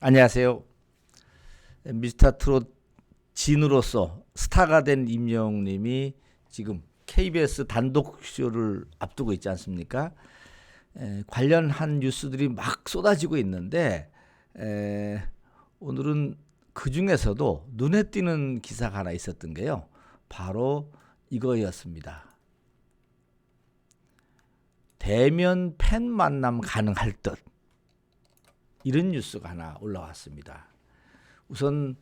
안녕하세요. 미스터 트롯 진으로서 스타가 된 임영웅님이 지금 KBS 단독 쇼를 앞두고 있지 않습니까? 관련한 뉴스들이 막 쏟아지고 있는데 오늘은 그 중에서도 눈에 띄는 기사가 하나 있었던 게요. 바로 이거였습니다. 대면 팬 만남 가능할 듯, 이런 뉴스가 하나 올라왔습니다. 우선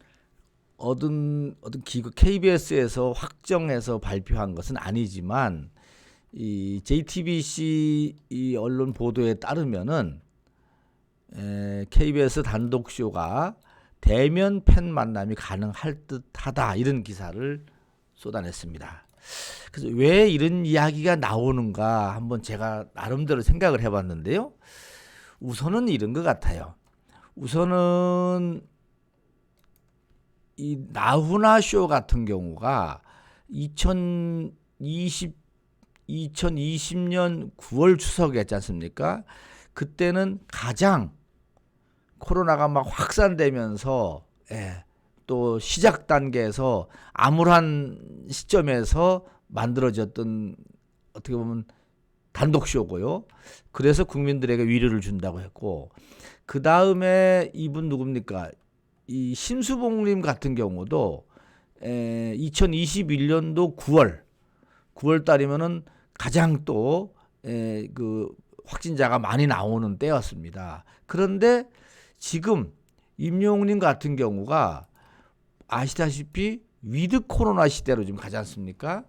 어떤 기구 KBS에서 확정해서 발표한 것은 아니지만 이 JTBC 이 언론 보도에 따르면은 KBS 단독 쇼가 대면 팬 만남이 가능할 듯하다, 이런 기사를 쏟아냈습니다. 그래서 왜 이런 이야기가 나오는가 한번 제가 나름대로 생각을 해봤는데요. 우선은 이런 것 같아요. 우선은 이 나훈아 쇼 같은 경우가 2020년 9월 추석이었지 않습니까? 그때는 가장 코로나가 막 확산되면서 또 시작 단계에서 암울한 시점에서 만들어졌던, 어떻게 보면 단독 쇼고요. 그래서 국민들에게 위로를 준다고 했고, 그 다음에 이분 누굽니까? 이 심수봉님 같은 경우도 2021년도 9월 달이면은 가장 또 그 확진자가 많이 나오는 때였습니다. 그런데 지금 임영웅님 같은 경우가 아시다시피 위드 코로나 시대로 지금 가지 않습니까?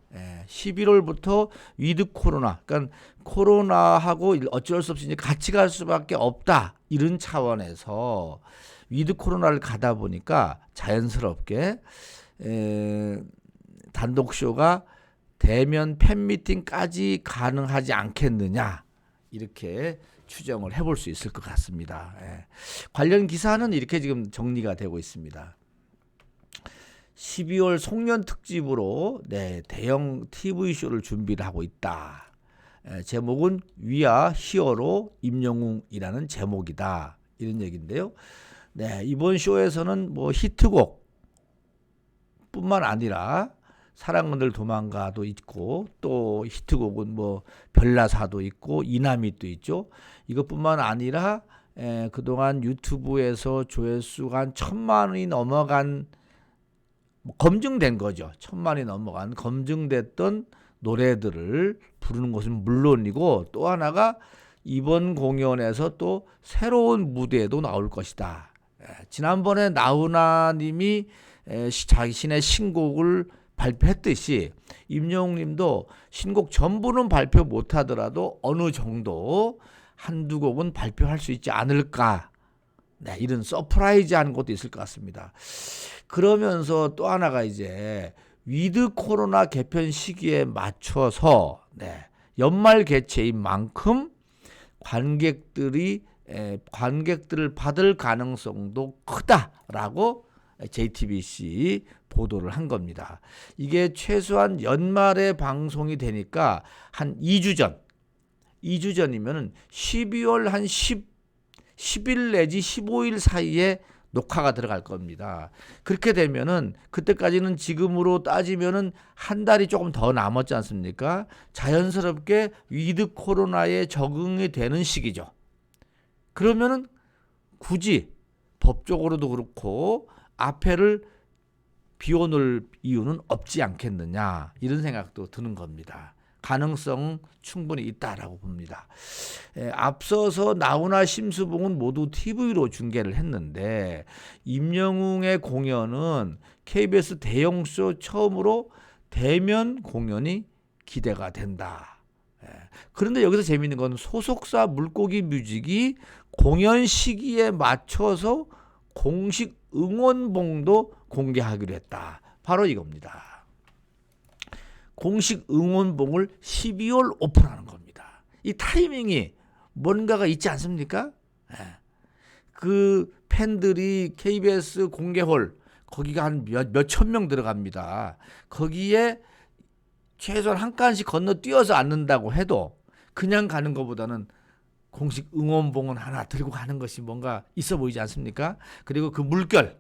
11월부터 위드 코로나, 그러니까 코로나하고 어쩔 수 없이 이제 같이 갈 수밖에 없다, 이런 차원에서 위드 코로나를 가다 보니까 자연스럽게 단독 쇼가 대면 팬미팅까지 가능하지 않겠느냐, 이렇게 추정을 해볼 수 있을 것 같습니다. 관련 기사는 이렇게 지금 정리가 되고 있습니다. 12월 송년 특집으로 대형 TV쇼를 준비를 하고 있다. 제목은 위아 히어로 임영웅이라는 제목이다, 이런 얘기인데요. 이번 쇼에서는 뭐 히트곡 뿐만 아니라 사랑은 도망가도 있고, 또 히트곡은 뭐 별나사도 있고 이남이도 있죠. 이것뿐만 아니라 그동안 유튜브에서 조회수가 한 1,000만이 넘어간, 검증된 거죠. 1,000만이 넘어간 검증됐던 노래들을 부르는 것은 물론이고, 또 하나가 이번 공연에서 또 새로운 무대에도 나올 것이다. 지난번에 나훈아님이 자신의 신곡을 발표했듯이 임영웅님도 신곡 전부는 발표 못하더라도 어느 정도 한두 곡은 발표할 수 있지 않을까. 이런 서프라이즈한 것도 있을 것 같습니다. 그러면서 또 하나가 이제 위드 코로나 개편 시기에 맞춰서 연말 개최인 만큼 관객들을 받을 가능성도 크다라고 JTBC 보도를 한 겁니다. 이게 최소한 연말에 방송이 되니까 한 2주 전이면은 12월 한 10일 내지 15일 사이에 녹화가 들어갈 겁니다. 그렇게 되면은 그때까지는 지금으로 따지면은 한 달이 조금 더 남았지 않습니까? 자연스럽게 위드 코로나에 적응이 되는 시기죠. 그러면은 굳이 법적으로도 그렇고 앞에를 비워놓을 이유는 없지 않겠느냐, 이런 생각도 드는 겁니다. 가능성 충분히 있다라고 봅니다. 앞서서 나훈아 심수봉은 모두 TV로 중계를 했는데, 임영웅의 공연은 KBS 대형쇼 처음으로 대면 공연이 기대가 된다. 그런데 여기서 재미있는 건 소속사 물고기 뮤직이 공연 시기에 맞춰서 공식 응원봉도 공개하기로 했다. 바로 이겁니다. 공식 응원봉을 12월 오픈하는 겁니다. 이 타이밍이 뭔가가 있지 않습니까? 그 팬들이 KBS 공개홀, 거기가 한 몇천 명 들어갑니다. 거기에 최소한 한 칸씩 건너뛰어서 앉는다고 해도 그냥 가는 것보다는 공식 응원봉은 하나 들고 가는 것이 뭔가 있어 보이지 않습니까? 그리고 그 물결,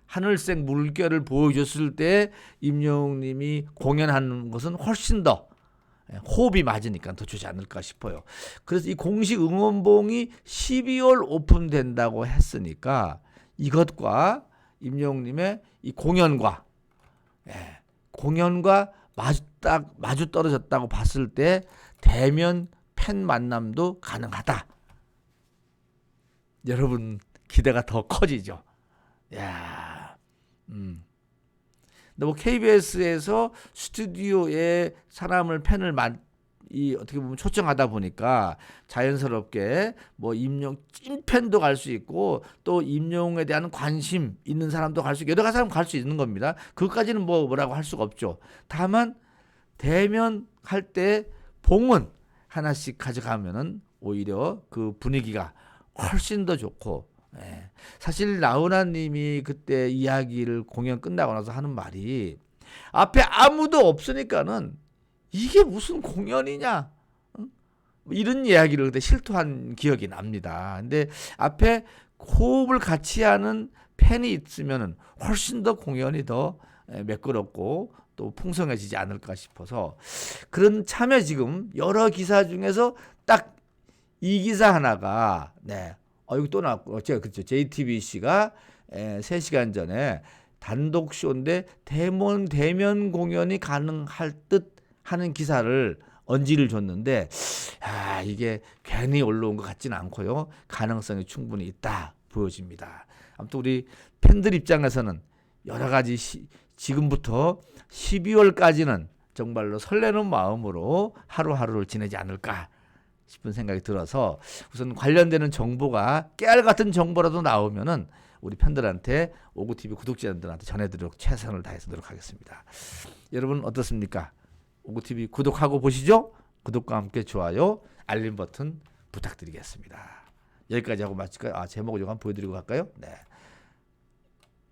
하늘색 물결을 보여줬을 때 임영웅님이 공연하는 것은 훨씬 더 호흡이 맞으니까 더 좋지 않을까 싶어요. 그래서 이 공식 응원봉이 12월 오픈된다고 했으니까 이것과 임영웅님의 이 공연과 마주 떨어졌다고 봤을 때 대면 팬 만남도 가능하다. 여러분 기대가 더 커지죠. 야, 근데 뭐 KBS에서 스튜디오에 사람을 어떻게 보면 초청하다 보니까 자연스럽게 뭐 임영웅 찐팬도 갈 수 있고 또 임영웅에 대한 관심 있는 사람도 갈 수 있고 여러 가지 사람 갈 수 있는 겁니다. 그것까지는 뭐라고 할 수가 없죠. 다만 대면 할 때 봉은 하나씩 가져가면은 오히려 그 분위기가 훨씬 더 좋고, 사실 나훈아님이 그때 이야기를 공연 끝나고 나서 하는 말이 앞에 아무도 없으니까는 이게 무슨 공연이냐, 이런 이야기를 그때 실토한 기억이 납니다. 근데 앞에 호흡을 같이 하는 팬이 있으면은 훨씬 더 공연이 더 매끄럽고 또 풍성해지지 않을까 싶어서 그런 참여 지금 여러 기사 중에서 딱 이 기사 하나가 여기 또 나왔고 제가 그렇죠. JTBC가 3시간 전에 단독 쇼인데 대면 공연이 가능할 듯 하는 기사를 언지를 줬는데 이게 괜히 올라온 것 같지는 않고요. 가능성이 충분히 있다 보여집니다. 아무튼 우리 팬들 입장에서는 여러 가지 지금부터 12월까지는 정말로 설레는 마음으로 하루하루를 지내지 않을까 싶은 생각이 들어서 우선 관련되는 정보가 깨알 같은 정보라도 나오면은 우리 팬들한테 오구TV 구독자들한테 전해드리도록 최선을 다해서 노력하겠습니다. 여러분 어떻습니까? 오구TV 구독하고 보시죠. 구독과 함께 좋아요, 알림 버튼 부탁드리겠습니다. 여기까지 하고 마칠까요? 제목을 좀 한번 보여드리고 갈까요?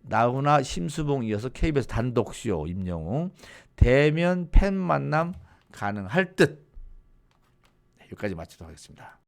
나훈아, 심수봉 이어서 KBS 단독쇼 임영웅 대면 팬 만남 가능할 듯. 여기까지 마치도록 하겠습니다.